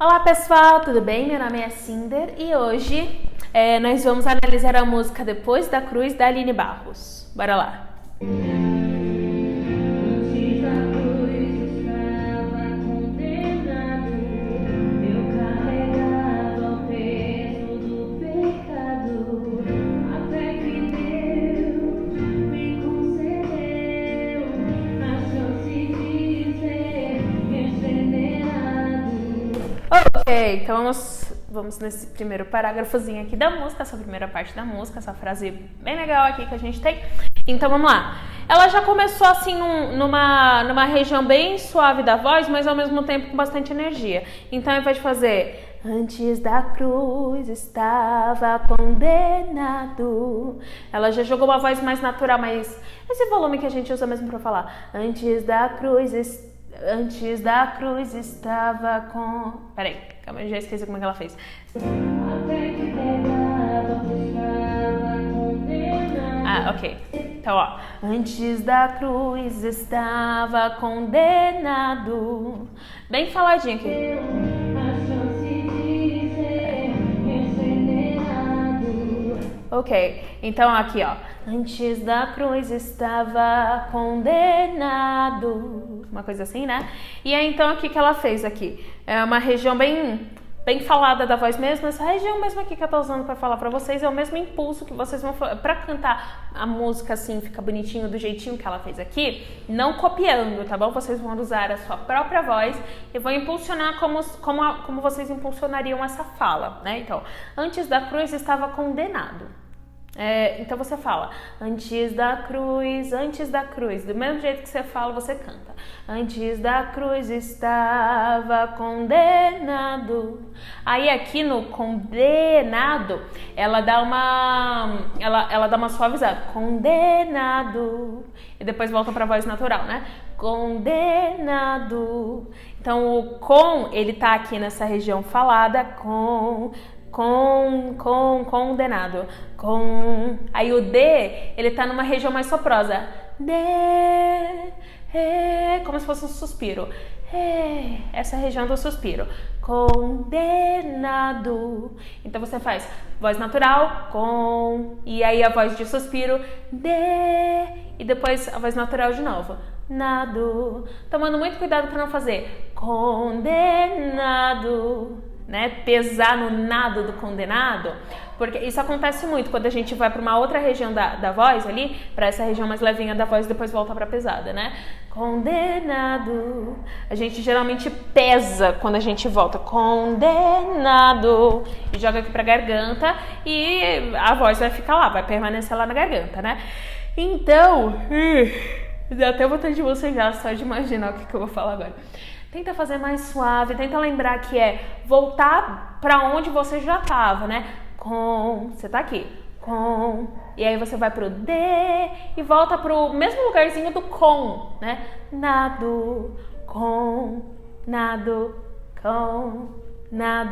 Olá pessoal, tudo bem? Meu nome é Cinder e hoje nós vamos analisar a música Depois da Cruz da Aline Barros. Bora lá! Ok, então vamos nesse primeiro parágrafozinho aqui da música, essa primeira parte da música, essa frase bem legal aqui que a gente tem. Então vamos lá. Ela já começou assim numa região bem suave da voz, mas ao mesmo tempo com bastante energia. Então ao invés de fazer antes da cruz estava condenado, ela já jogou uma voz mais natural, mas esse volume que a gente usa mesmo pra falar. Antes da cruz estava com... Peraí, calma, eu já esqueci como é que ela fez. Ok. Então, ó. Antes da cruz estava condenado. Bem faladinho aqui. Ok, então aqui ó, antes da cruz estava condenado, uma coisa assim, né? E aí então aqui que ela fez aqui, é uma região bem falada da voz mesmo, essa região mesmo aqui que eu tô usando pra falar pra vocês é o mesmo impulso que vocês vão, pra cantar a música assim, fica bonitinho do jeitinho que ela fez aqui, não copiando, tá bom? Vocês vão usar a sua própria voz e vão impulsionar como vocês impulsionariam essa fala, né? Então, antes da cruz estava condenado. Então você fala, antes da cruz, do mesmo jeito que você fala, você canta. Antes da cruz estava condenado. Aí aqui no condenado, ela dá uma suavizada, condenado. E depois volta pra voz natural, né? Condenado. Então o com, ele tá aqui nessa região falada, condenado. Aí o D, ele tá numa região mais soprosa. Como se fosse um suspiro. Essa região do suspiro. Condenado. Então você faz voz natural, e aí a voz de suspiro, e depois a voz natural de novo. Nado. Tomando muito cuidado para não fazer condenado, né? Pesar no nado do condenado, porque isso acontece muito quando a gente vai para uma outra região da voz ali, para essa região mais levinha da voz, depois volta para pesada, né? Condenado. A gente geralmente pesa quando a gente volta, condenado, e joga aqui para garganta e a voz vai ficar lá, vai permanecer lá na garganta, né? Então, dá até vontade de você já só de imaginar o que eu vou falar agora. Tenta fazer mais suave, tenta lembrar que é voltar pra onde você já tava, né? Você tá aqui, e aí você vai pro D e volta pro mesmo lugarzinho do né? Nado, nado,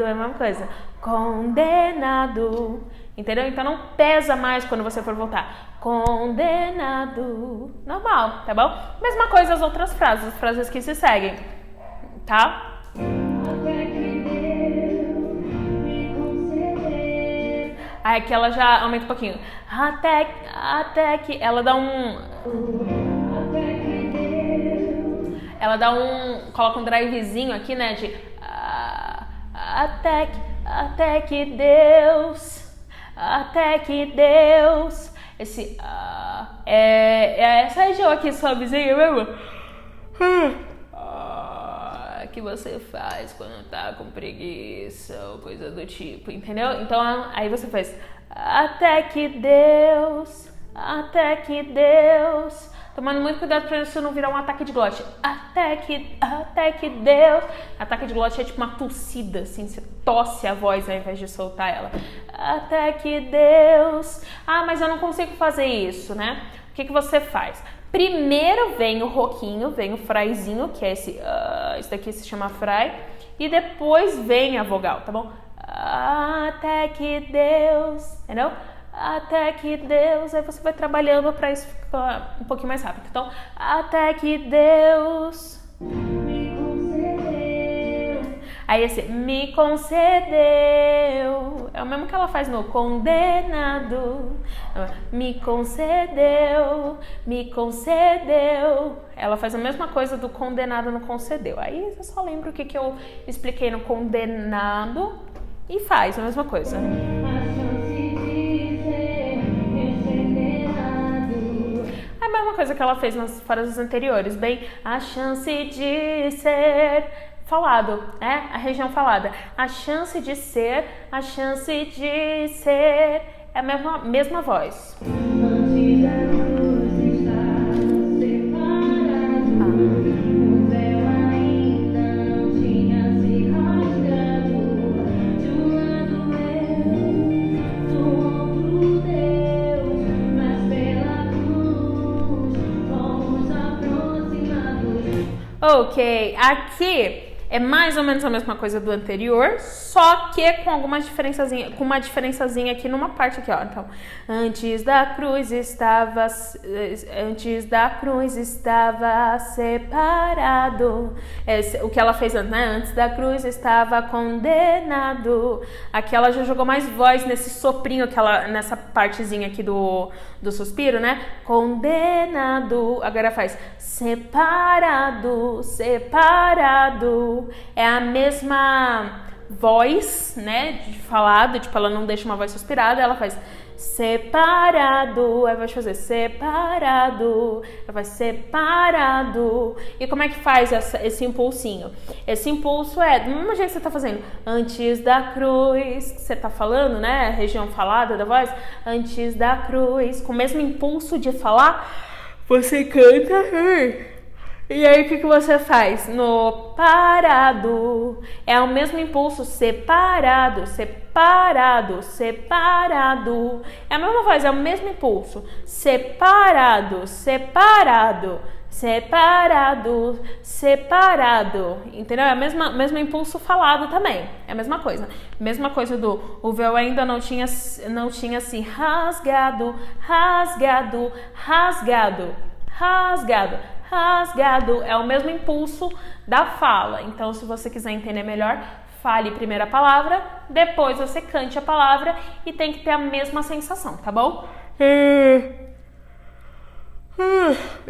é a mesma coisa. Condenado, entendeu? Então não pesa mais quando você for voltar. Condenado, normal, tá bom? Mesma coisa as outras frases, as frases que se seguem. Tá? Aí aqui ela já aumenta um pouquinho. Até que ela dá coloca um drivezinho aqui, né? De até que Deus. Esse essa região aqui suavezinha mesmo. Que você faz quando tá com preguiça ou coisa do tipo, entendeu? Então aí você faz até que Deus, tomando muito cuidado pra isso não virar um ataque de glote. Até que Deus. Ataque de glote é tipo uma tossida, assim, você tosse a voz ao invés de soltar ela. Até que Deus. Mas eu não consigo fazer isso, né? O que você faz? Primeiro vem o roquinho, vem o fraizinho, que é esse daqui se chama frai, e depois vem a vogal, tá bom? Até que Deus, entendeu? Até que Deus, aí você vai trabalhando para isso ficar um pouquinho mais rápido. Então, até que Deus me concedeu Aí esse me concedeu é o mesmo que ela faz no condenado. Me concedeu, me concedeu. Ela faz a mesma coisa do condenado no concedeu. Aí eu só lembro o que eu expliquei no condenado e faz a mesma coisa. A mesma coisa que ela fez nas frases anteriores, bem, a chance de ser falado, né? A região falada. A chance de ser, a chance de ser, é a mesma voz. Ok, aqui é mais ou menos a mesma coisa do anterior, só que com uma diferençazinha aqui numa parte aqui, ó. Então, antes da cruz estava separado. O que ela fez antes, né? Antes da cruz estava condenado. Aqui ela já jogou mais voz nesse soprinho nessa partezinha aqui do suspiro, né? Condenado. Agora faz separado, separado. É a mesma voz, né, de falado, tipo, ela não deixa uma voz suspirada, ela faz separado, aí vai fazer separado, ela vai separado. E como é que faz esse impulsinho? Esse impulso é, do mesmo jeito que você tá fazendo, antes da cruz, você tá falando, né, região falada da voz, antes da cruz, com o mesmo impulso de falar, você canta. E aí o que você faz? No parado, é o mesmo impulso, separado, separado, separado. É a mesma voz, é o mesmo impulso, separado, separado, separado, separado. Entendeu? É o mesmo impulso falado também, é a mesma coisa. Mesma coisa do o véu ainda não tinha se rasgado, rasgado, rasgado, rasgado. Rasgado, é o mesmo impulso da fala. Então, se você quiser entender melhor, fale primeiro a palavra, depois você cante a palavra e tem que ter a mesma sensação, tá bom?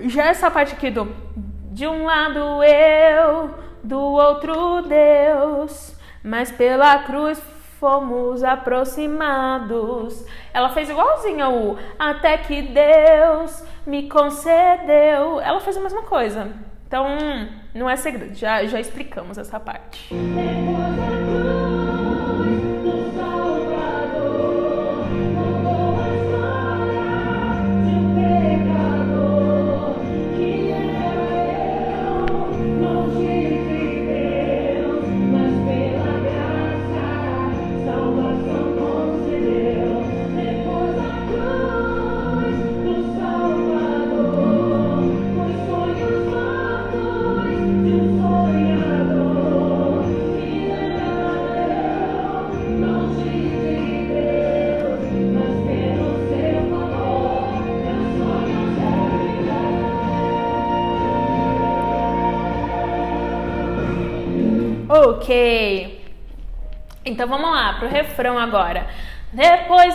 Já essa parte aqui de um lado eu, do outro Deus, mas pela cruz fomos aproximados. Ela fez igualzinho o até que Deus me concedeu. Ela fez a mesma coisa. Então, não é segredo. Já explicamos essa parte. Ok, então vamos lá pro refrão agora. Depois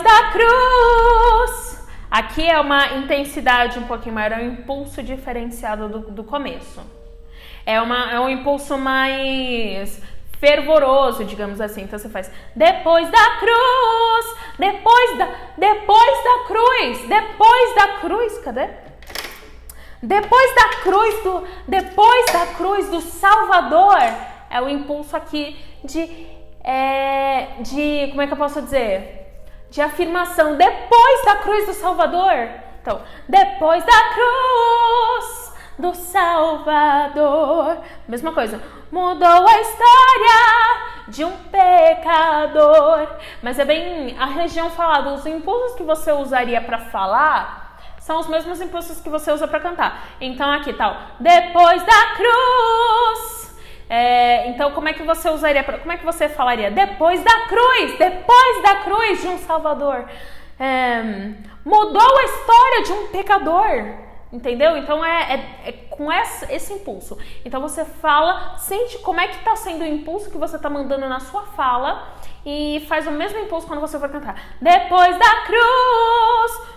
da cruz. Aqui é uma intensidade um pouquinho maior, é um impulso diferenciado do começo. É um impulso mais fervoroso, digamos assim. Então você faz depois da cruz, depois da cruz, cadê? Depois da cruz do Salvador, é o impulso aqui de como é que eu posso dizer? De afirmação, depois da cruz do Salvador. Então, depois da cruz do Salvador, mesma coisa, mudou a história de um pecador. Mas é bem a região falada, os impulsos que você usaria para falar são os mesmos impulsos que você usa para cantar. Então aqui tal, depois da cruz. Então como é que você usaria? Como é que você falaria? Depois da cruz de um Salvador. Mudou a história de um pecador. Entendeu? Então é com esse impulso. Então você fala, sente como é que tá sendo o impulso que você tá mandando na sua fala e faz o mesmo impulso quando você for cantar. Depois da cruz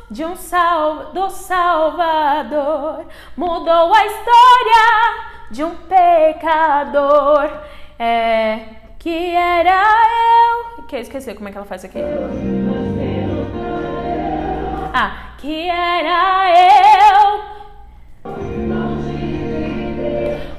do Salvador, mudou a história de um pecador, que era eu. Que eu esqueci como é que ela faz aqui. Que era eu,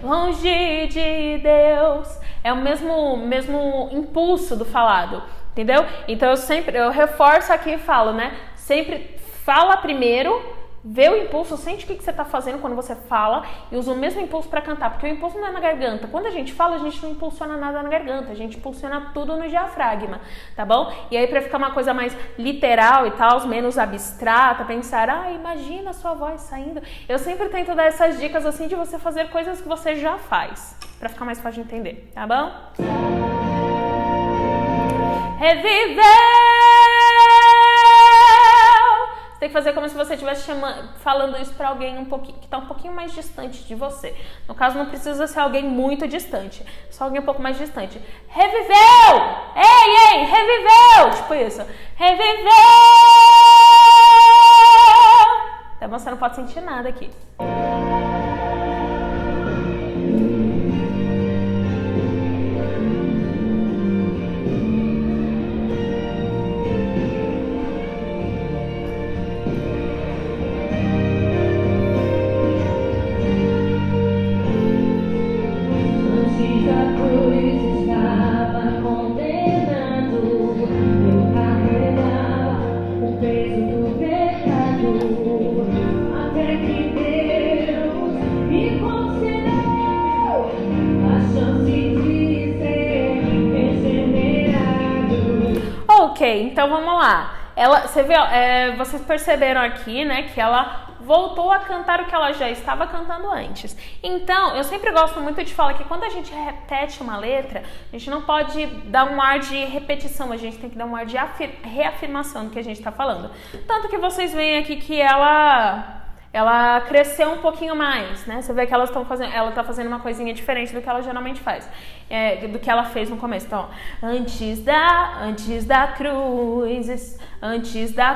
longe de Deus. É o mesmo impulso do falado, entendeu? Então eu reforço aqui e falo, né? Sempre fala primeiro, vê o impulso, sente o que você está fazendo quando você fala e usa o mesmo impulso para cantar, porque o impulso não é na garganta. Quando a gente fala, a gente não impulsiona nada na garganta, a gente impulsiona tudo no diafragma, tá bom? E aí, para ficar uma coisa mais literal e tal, menos abstrata, pensar, imagina a sua voz saindo. Eu sempre tento dar essas dicas assim de você fazer coisas que você já faz, para ficar mais fácil de entender, tá bom? Reviver! Tem que fazer como se você estivesse falando isso para alguém que está um pouquinho mais distante de você. No caso, não precisa ser alguém muito distante, só alguém um pouco mais distante. Reviveu! Ei, reviveu! Tipo isso. Reviveu! Até você não pode sentir nada aqui. Ok, então vamos lá. Você vê, vocês perceberam aqui, né, que ela voltou a cantar o que ela já estava cantando antes. Então, eu sempre gosto muito de falar que quando a gente repete uma letra, a gente não pode dar um ar de repetição, a gente tem que dar um ar de reafirmação do que a gente está falando. Tanto que vocês veem aqui que ela cresceu um pouquinho mais, né? Você vê que ela tá fazendo uma coisinha diferente do que ela geralmente faz, do que ela fez no começo. Então, antes da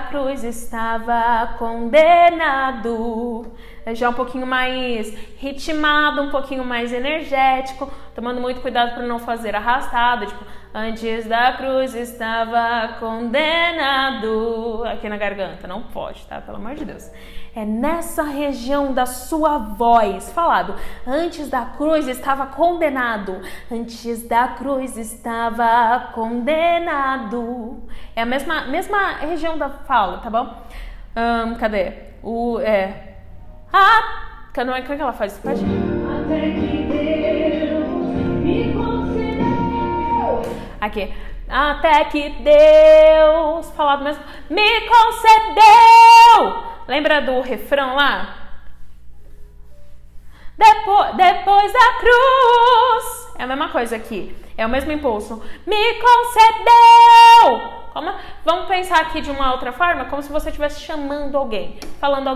cruz estava condenado. Já um pouquinho mais ritmado, um pouquinho mais energético, tomando muito cuidado para não fazer arrastado, tipo, antes da cruz estava condenado, aqui na garganta, não pode, tá? Pelo amor de Deus. É nessa região da sua voz, falado, antes da cruz estava condenado, antes da cruz estava condenado. É a mesma região da fala, tá bom? Cadê? Como é que ela faz? Pode? Até que Deus me concedeu. Aqui. Até que Deus, falado mesmo, me concedeu. Lembra do refrão lá? Depois da cruz. É a mesma coisa aqui. É o mesmo impulso. Me concedeu. Vamos pensar aqui de uma outra forma, como se você estivesse chamando alguém, falando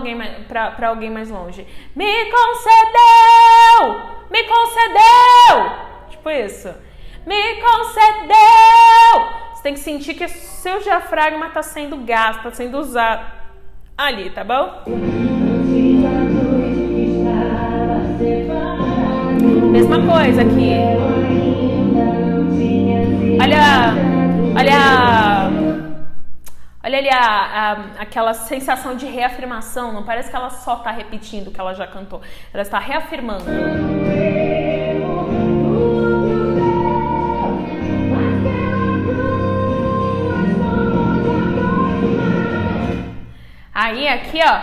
para alguém mais longe. Me concedeu! Me concedeu! Tipo isso. Me concedeu! Você tem que sentir que seu diafragma está sendo gasto, está sendo usado ali, tá bom? Mesma coisa aqui. Olha ali aquela sensação de reafirmação. Não parece que ela só está repetindo o que ela já cantou. Ela está reafirmando. Aí aqui, ó,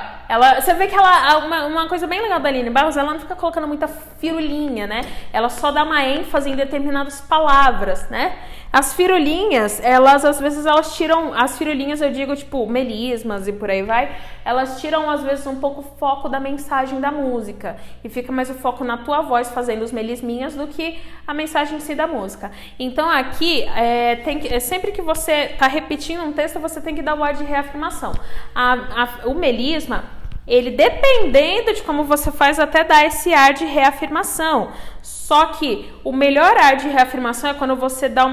você vê que uma coisa bem legal da Aline Barros, ela não fica colocando muita firulinha, né? Ela só dá uma ênfase em determinadas palavras, né? As firulinhas, às vezes elas tiram, as firulinhas eu digo tipo melismas e por aí vai, elas tiram às vezes um pouco o foco da mensagem da música e fica mais o foco na tua voz fazendo os melisminhas do que a mensagem em si da música. Então aqui, sempre que você está repetindo um texto, você tem que dar o ar de reafirmação. O melisma, ele, dependendo de como você faz, até dá esse ar de reafirmação. Só que o melhor ar de reafirmação é quando você dá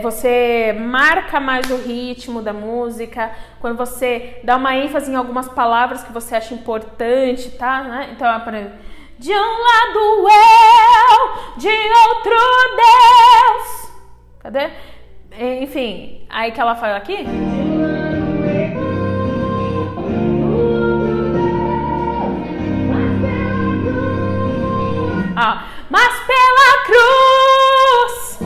você marca mais o ritmo da música, quando você dá uma ênfase em algumas palavras que você acha importante, tá? Né? Então, por exemplo, de um lado eu, de outro Deus. Cadê? Enfim, aí que ela fala aqui. Mas pela cruz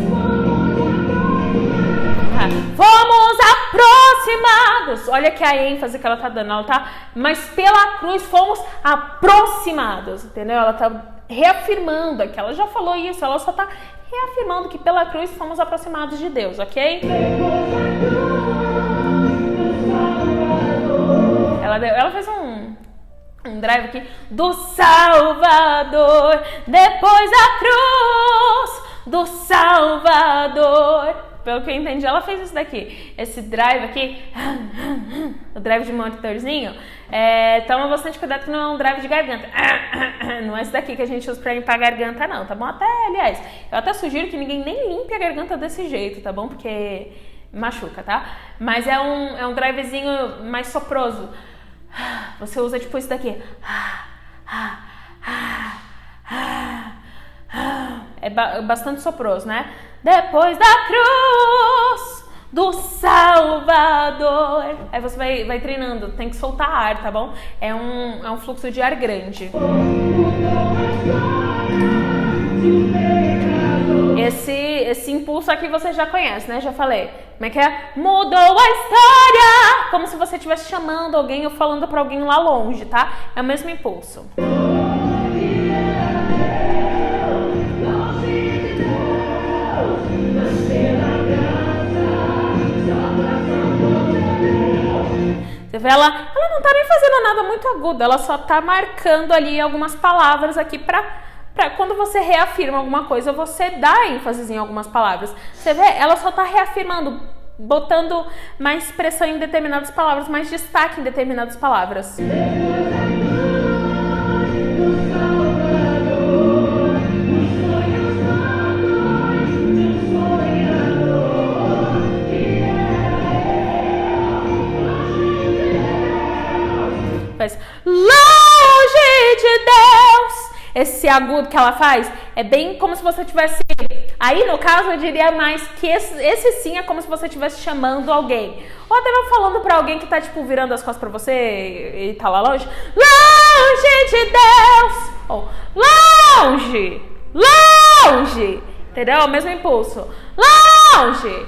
fomos aproximados. Olha que a ênfase que ela tá dando. Ela tá, mas pela cruz fomos aproximados, entendeu? Ela tá reafirmando aqui. Ela já falou isso, ela só tá reafirmando que pela cruz fomos aproximados de Deus, ok? Ela fez um drive aqui do Salvador, depois da cruz do Salvador. Pelo que eu entendi, ela fez isso daqui. Esse drive aqui, o drive de monitorzinho, toma bastante cuidado que não é um drive de garganta. Não é esse daqui que a gente usa pra limpar a garganta, não, tá bom? Até, aliás, eu até sugiro que ninguém nem limpe a garganta desse jeito, tá bom? Porque machuca, tá? Mas é um drivezinho mais soproso. Você usa tipo isso daqui. É bastante soproso, né? Depois da cruz do Salvador. Aí você vai treinando, tem que soltar ar, tá bom? É um fluxo de ar grande. Esse impulso aqui você já conhece, né? Já falei. Como é que é? Mudou a história! Como se você estivesse chamando alguém ou falando pra alguém lá longe, tá? É o mesmo impulso. Você vê, ela não tá nem fazendo nada muito agudo, ela só tá marcando ali algumas palavras aqui pra quando você reafirma alguma coisa, você dá ênfase em algumas palavras. Você vê, ela só tá reafirmando, botando mais pressão em determinadas palavras, mais destaque em determinadas palavras. Faz longe de Deus. Esse agudo que ela faz é bem como se você tivesse... Aí, no caso, eu diria mais que esse sim é como se você estivesse chamando alguém. Ou até falando pra alguém que tá, tipo, virando as costas pra você e tá lá longe. Longe de Deus! Ou longe! Longe! Entendeu? O mesmo impulso. Longe!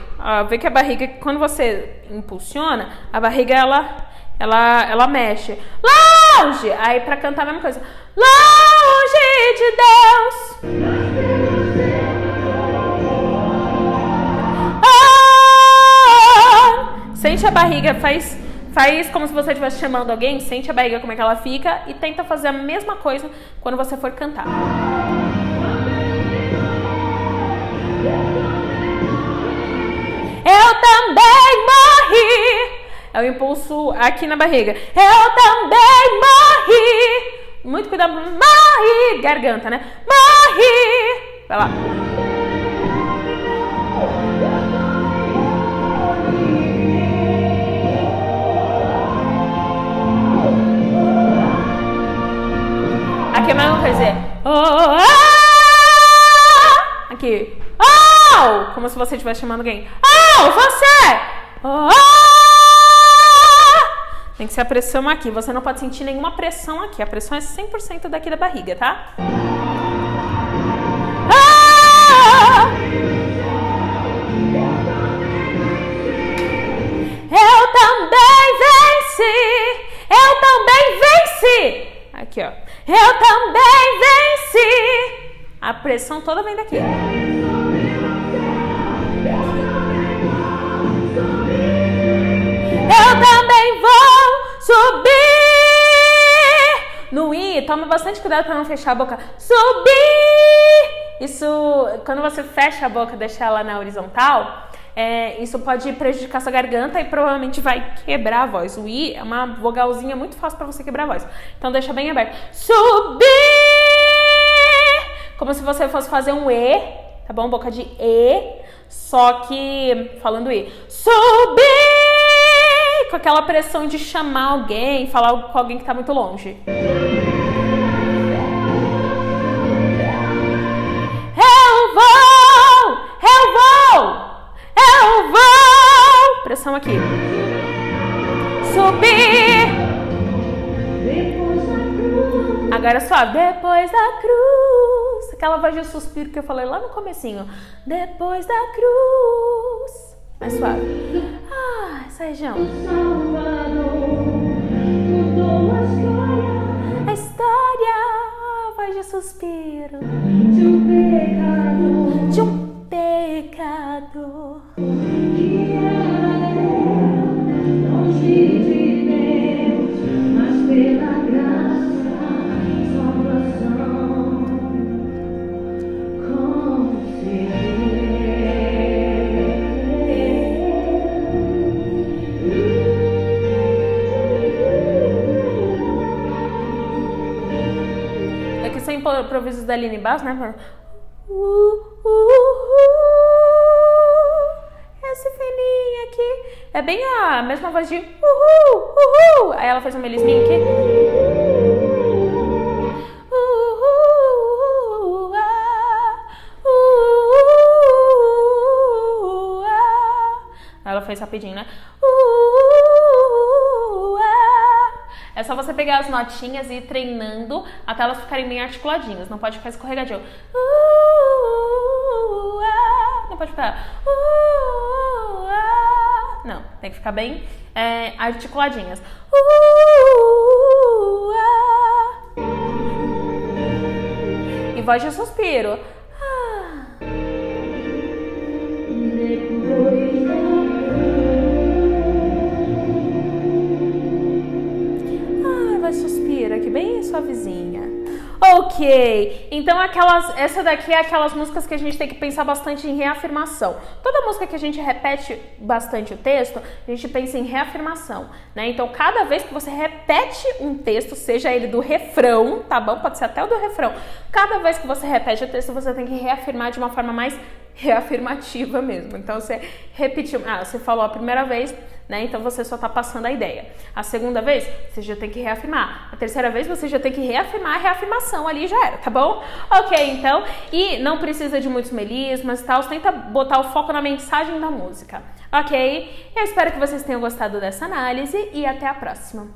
Vê que a barriga, quando você impulsiona, a barriga, ela mexe. Longe! Aí pra cantar a mesma coisa. Longe de Deus. Sente a barriga, faz como se você estivesse chamando alguém. Sente a barriga como é que ela fica e tenta fazer a mesma coisa quando você for cantar. Eu também morri. É o impulso aqui na barriga. Eu também morri. Muito cuidado. Morri. Garganta, né? Morri. Vai lá. Aqui é a mesma coisa. Aqui. Oh! Como se você estivesse chamando alguém. Oh, você! Tem que ser a pressão aqui. Você não pode sentir nenhuma pressão aqui. A pressão é 100% daqui da barriga, tá? Eu também venci! Eu também venci! Aqui, ó. Eu também venci! A pressão toda vem daqui. Eu também vou subir. No I, toma bastante cuidado para não fechar a boca. Subir. Isso, quando você fecha a boca, deixa ela na horizontal, isso pode prejudicar sua garganta e provavelmente vai quebrar a voz. O I é uma vogalzinha muito fácil pra você quebrar a voz. Então deixa bem aberto. Subir! Como se você fosse fazer um E, tá bom? Boca de E, só que falando I. Subir! Com aquela pressão de chamar alguém, falar com alguém que tá muito longe. Eu vou! Pressão aqui. Subir. Agora suave. Depois da cruz. Aquela voz de suspiro que eu falei lá no comecinho. Depois da cruz. Mais suave. Essa região. A história. Voz de suspiro. De um pecador que era longe de Deus, mas pela graça, salvação concedeu. Aqui são improvisos da Aline Bass, né? Esse fininho aqui é bem a mesma voz de uhul. Aí ela faz um melisminho aqui. Aí ela faz rapidinho, né? É só você pegar as notinhas e ir treinando até elas ficarem bem articuladinhas. Não pode ficar escorregadinho. Não pode ficar. Não, tem que ficar bem articuladinhas. E voz de suspiro. Vai suspira aqui bem suavezinha. Ok, então essa daqui é aquelas músicas que a gente tem que pensar bastante em reafirmação. Toda música que a gente repete bastante o texto, a gente pensa em reafirmação, né? Então, cada vez que você repete um texto, seja ele do refrão, tá bom? Pode ser até o do refrão. Cada vez que você repete o texto, você tem que reafirmar de uma forma mais reafirmativa mesmo. Então, você repetiu, você falou a primeira vez, né? Então você só tá passando a ideia. A segunda vez, você já tem que reafirmar. A terceira vez, você já tem que reafirmar a reafirmação ali, já era, tá bom? Ok, então, e não precisa de muitos melismas e tal, tenta botar o foco na mensagem da música, ok? Eu espero que vocês tenham gostado dessa análise e até a próxima.